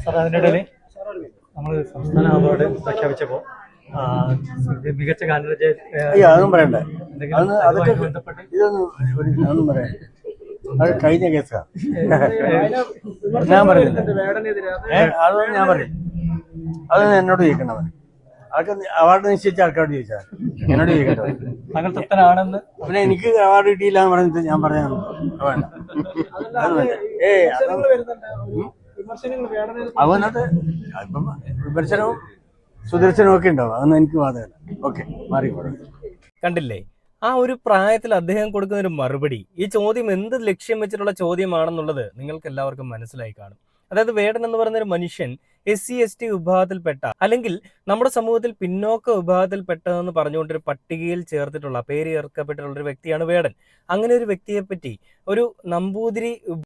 Sir അതിനിടയിൽ നമ്മൾ സംസ്ഥാന അവാർഡ് പ്രഖ്യാപിച്ചപ്പോൾ മികച്ച ഗാനരചന അതൊന്നും പറയണ്ടേ, അതൊക്കെ ഇതൊന്നും പറയാം. അത് കഴിഞ്ഞ കേസാ, ഞാൻ പറയുന്നില്ല. അതൊന്നും ഞാൻ പറയും, അതൊന്നും എന്നോട് ചോദിക്കണ്ട. അതൊക്കെ അവാർഡ് നിശ്ചയിച്ച ആൾക്കാരോട് ചോദിച്ചാൽ എന്നോട് ചോദിക്കട്ടെ. താങ്കൾ തൃപ്തനാണെന്ന്. പിന്നെ എനിക്ക് അവാർഡ് കിട്ടിയില്ല എന്ന് പറഞ്ഞിട്ട് ഞാൻ പറയാൻ വേണ്ട. അതുകൊണ്ടത് ഇപ്പം വിമർശനവും സുദർശനവും ഒക്കെ ഉണ്ടാവും, അതൊന്നും എനിക്ക് ബാധകമല്ല. ഓക്കെ, മാറിക്കോട്ടെ. കണ്ടില്ലേ ആ ഒരു പ്രായത്തിൽ അദ്ദേഹം കൊടുക്കുന്ന ഒരു മറുപടി? ഈ ചോദ്യം എന്ത് ലക്ഷ്യം വെച്ചിട്ടുള്ള ചോദ്യമാണെന്നുള്ളത് നിങ്ങൾക്ക് എല്ലാവർക്കും മനസ്സിലായി കാണും. അതായത് വേടൻ എന്ന് പറയുന്ന ഒരു മനുഷ്യൻ SC/ST വിഭാഗത്തിൽപ്പെട്ട, അല്ലെങ്കിൽ നമ്മുടെ സമൂഹത്തിൽ പിന്നോക്ക വിഭാഗത്തിൽപ്പെട്ടതെന്ന് പറഞ്ഞുകൊണ്ടൊരു പട്ടികയിൽ ചേർത്തിട്ടുള്ള, പേര് ചേർക്കപ്പെട്ടിട്ടുള്ള ഒരു വ്യക്തിയാണ് വേടൻ. അങ്ങനെ ഒരു വ്യക്തിയെ പറ്റി ഒരു നമ്പൂതിരി